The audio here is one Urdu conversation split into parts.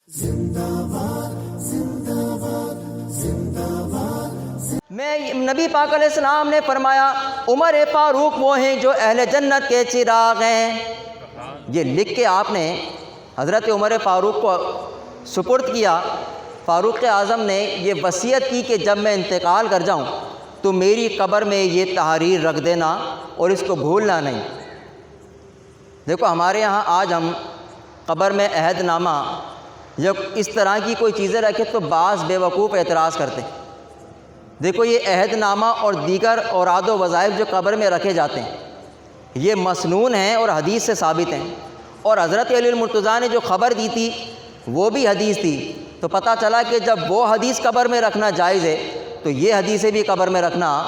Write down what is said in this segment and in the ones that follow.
میں نبی پاک علیہ السلام نے فرمایا عمر فاروق وہ ہیں جو اہل جنت کے چراغ ہیں۔ یہ لکھ کے آپ نے حضرت عمر فاروق کو سپرد کیا۔ فاروق اعظم نے یہ وصیت کی کہ جب میں انتقال کر جاؤں تو میری قبر میں یہ تحریر رکھ دینا اور اس کو بھولنا نہیں۔ دیکھو ہمارے ہاں آج ہم قبر میں عہد نامہ یا اس طرح کی کوئی چیزیں رکھے تو بعض بے وقوف اعتراض کرتے ہیں۔ دیکھو یہ عہد نامہ اور دیگر اوراد و وظائف جو قبر میں رکھے جاتے ہیں یہ مسنون ہیں اور حدیث سے ثابت ہیں، اور حضرت علی المرتضیٰ نے جو خبر دی تھی وہ بھی حدیث تھی۔ تو پتہ چلا کہ جب وہ حدیث قبر میں رکھنا جائز ہے تو یہ حدیثیں بھی قبر میں رکھنا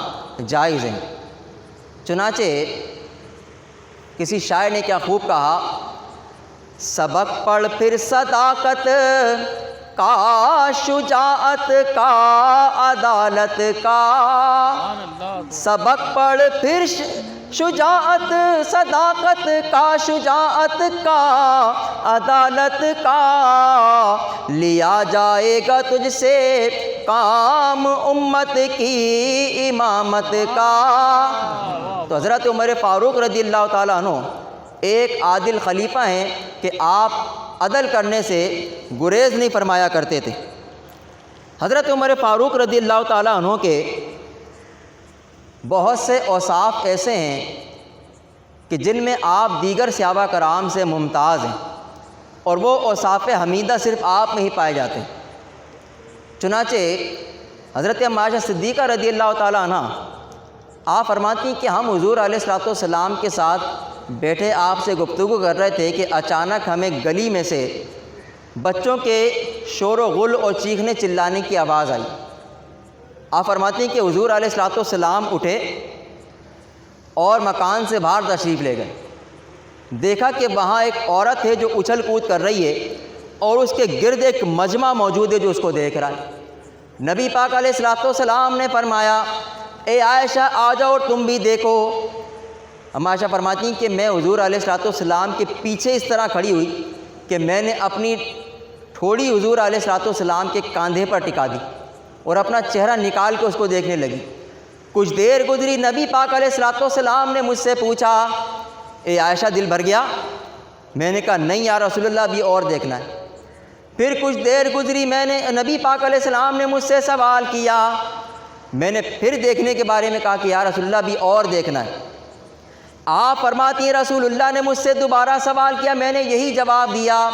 جائز ہیں۔ چنانچہ کسی شاعر نے کیا خوب کہا، سبق پڑھ پھر صداقت کا، شجاعت کا، عدالت کا، سبق پڑھ پھر شجاعت، صداقت کا، شجاعت کا، عدالت کا، لیا جائے گا تجھ سے کام امت کی امامت کا۔ تو حضرت عمر فاروق رضی اللہ تعالیٰ عنہ ایک عادل خلیفہ ہیں کہ آپ عدل کرنے سے گریز نہیں فرمایا کرتے تھے۔ حضرت عمر فاروق رضی اللہ تعالیٰ عنہ کے بہت سے اوصاف ایسے ہیں کہ جن میں آپ دیگر صحابہ کرام سے ممتاز ہیں، اور وہ اوصاف حمیدہ صرف آپ میں ہی پائے جاتے ہیں۔ چنانچہ حضرت عائشہ صدیقہ رضی اللہ تعالیٰ عنہ آپ فرماتی ہیں کہ ہم حضور علیہ الصلوۃ والسلام کے ساتھ بیٹھے آپ سے گفتگو کر رہے تھے کہ اچانک ہمیں گلی میں سے بچوں کے شور و غل اور چیخنے چلانے کی آواز آئی۔ آپ فرماتی ہیں کہ حضور علیہ الصلوۃ والسلام اٹھے اور مکان سے باہر تشریف لے گئے۔ دیکھا کہ وہاں ایک عورت ہے جو اچھل کود کر رہی ہے اور اس کے گرد ایک مجمع موجود ہے جو اس کو دیکھ رہا ہے۔ نبی پاک علیہ الصلوۃ والسلام نے فرمایا اے عائشہ آ جاؤ اور تم بھی دیکھو۔ ہم عائشہ فرماتی ہیں کہ میں حضور علیہ الصلوۃ والسلام کے پیچھے اس طرح کھڑی ہوئی کہ میں نے اپنی ٹھوڑی حضور علیہ الصلوۃ والسلام کے کاندھے پر ٹکا دی اور اپنا چہرہ نکال کے اس کو دیکھنے لگی۔ کچھ دیر گزری، نبی پاک علیہ الصلوۃ والسلام نے مجھ سے پوچھا اے عائشہ دل بھر گیا؟ میں نے کہا نہیں یا رسول اللہ ابھی اور دیکھنا ہے۔ پھر کچھ دیر گزری، نبی پاک علیہ السلام نے مجھ سے سوال کیا، میں نے پھر دیکھنے کے بارے میں کہا کہ یا رسول اللہ ابھی اور دیکھنا ہے۔ آپ فرماتی ہیں رسول اللہ نے مجھ سے دوبارہ سوال کیا، میں نے یہی جواب دیا۔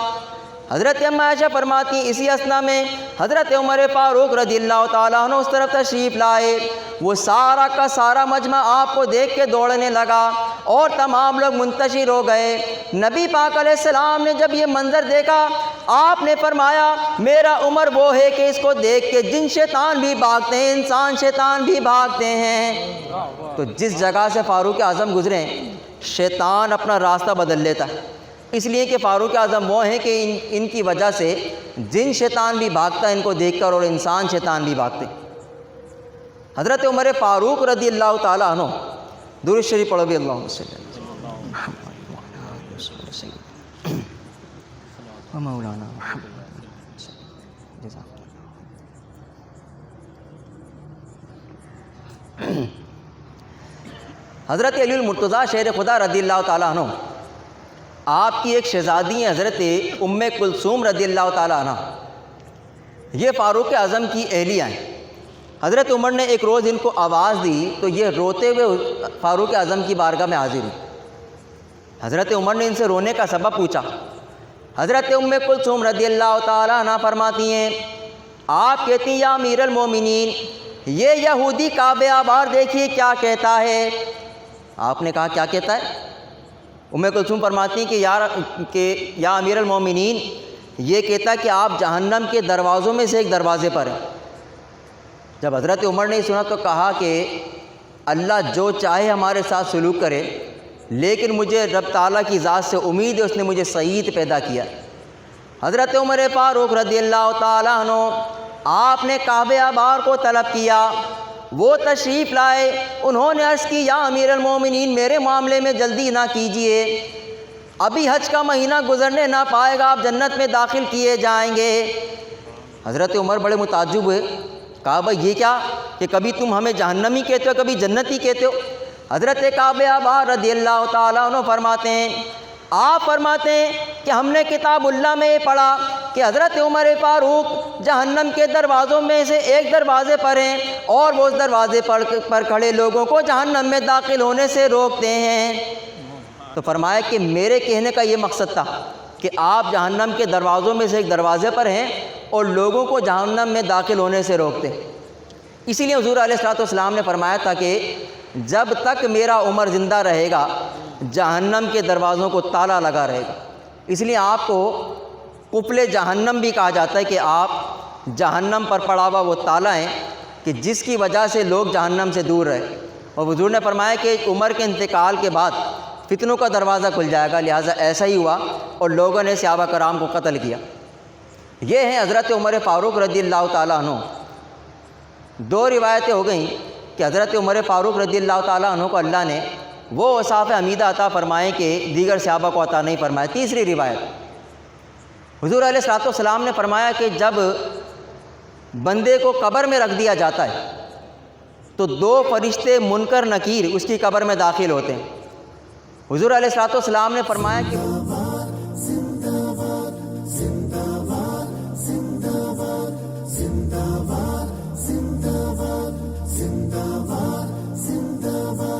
حضرت عائشہ فرماتی ہیں اسی اثنا میں حضرت عمر فاروق رضی اللہ تعالیٰ عنہ اس طرف تشریف لائے۔ وہ سارا کا سارا مجمع آپ کو دیکھ کے دوڑنے لگا اور تمام لوگ منتشر ہو گئے۔ نبی پاک علیہ السلام نے جب یہ منظر دیکھا آپ نے فرمایا میرا عمر وہ ہے کہ اس کو دیکھ کے جن شیطان بھی بھاگتے ہیں انسان شیطان بھی بھاگتے ہیں۔ تو جس جگہ سے فاروق اعظم گزرے شیطان اپنا راستہ بدل لیتا ہے، اس لیے کہ فاروق اعظم وہ ہیں کہ ان کی وجہ سے جن شیطان بھی بھاگتا ہے ان کو دیکھ کر، اور انسان شیطان بھی بھاگتے ہیں۔ حضرت عمر فاروق رضی اللہ تعالیٰ عنہ، درود شریف پڑھو بھی اللہم صلی اللہ علیہ وسلم مولانا حضرت علی المرتضیٰ شیر خدا رضی اللہ تعالیٰ عنہ آپ کی ایک شہزادی ہیں حضرت ام کلثوم رضی اللہ تعالیٰ عنہ، یہ فاروق اعظم کی اہلیہ ہیں۔ حضرت عمر نے ایک روز ان کو آواز دی تو یہ روتے ہوئے فاروق اعظم کی بارگاہ میں حاضر ہوئی۔ حضرت عمر نے ان سے رونے کا سبب پوچھا۔ حضرت ام کلثوم رضی اللہ تعالیٰ عنہ فرماتی ہیں آپ کہتی ہیں یا امیر المومنین یہ یہودی کعبہ آبار دیکھیے کیا کہتا ہے۔ آپ نے کہا کیا کہتا ہے؟ ام کلثوم فرماتی ہیں کہ یا امیر المومنین یہ کہتا ہے کہ آپ جہنم کے دروازوں میں سے ایک دروازے پر ہیں۔ جب حضرت عمر نے سنا تو کہا کہ اللہ جو چاہے ہمارے ساتھ سلوک کرے، لیکن مجھے رب تعالیٰ کی ذات سے امید ہے، اس نے مجھے سعید پیدا کیا۔ حضرت عمر فاروق رضی اللہ تعالیٰ عنہ آپ نے کعبہ آبار کو طلب کیا، وہ تشریف لائے، انہوں نے عرض کی یا امیر المومنین میرے معاملے میں جلدی نہ کیجیے۔ ابھی حج کا مہینہ گزرنے نہ پائے گا آپ جنت میں داخل کیے جائیں گے۔ حضرت عمر بڑے متعجب ہوئے، کہا بھائی یہ کیا کہ کبھی تم ہمیں جہنمی کہتے ہو کبھی جنتی کہتے ہو؟ حضرت کعب احبار رضی اللہ تعالیٰ عنہ فرماتے ہیں، آپ فرماتے ہیں کہ ہم نے کتاب اللہ میں یہ پڑھا کہ حضرت عمر فاروق جہنم کے دروازوں میں سے ایک دروازے پر ہیں اور وہ اس دروازے پر کھڑے لوگوں کو جہنم میں داخل ہونے سے روکتے ہیں۔ تو فرمایا کہ میرے کہنے کا یہ مقصد تھا کہ آپ جہنم کے دروازوں میں سے ایک دروازے پر ہیں اور لوگوں کو جہنم میں داخل ہونے سے روکتے ہیں۔ اسی لیے حضور علیہ الصلوۃ والسلام نے فرمایا تھا کہ جب تک میرا عمر زندہ رہے گا جہنم کے دروازوں کو تالا لگا رہے گا۔ اس لیے آپ کو قفل جہنم بھی کہا جاتا ہے کہ آپ جہنم پر پڑا ہوا وہ تالا ہیں کہ جس کی وجہ سے لوگ جہنم سے دور رہے۔ اور حضور نے فرمایا کہ عمر کے انتقال کے بعد فتنوں کا دروازہ کھل جائے گا، لہٰذا ایسا ہی ہوا اور لوگوں نے صحابہ کرام کو قتل کیا۔ یہ ہیں حضرت عمر فاروق رضی اللہ تعالیٰ عنہ۔ دو روایتیں ہو گئیں کہ حضرت عمر فاروق رضی اللہ تعالیٰ عنہ کو اللہ نے وہ اوصاف حمیدہ عطا فرمائے کہ دیگر صحابہ کو عطا نہیں فرمائے۔ تیسری روایت، حضور علیہ الصلوۃ والسلام نے فرمایا کہ جب بندے کو قبر میں رکھ دیا جاتا ہے تو دو فرشتے منکر نکیر اس کی قبر میں داخل ہوتے ہیں۔ حضور علیہ الصلوۃ والسلام نے فرمایا کہ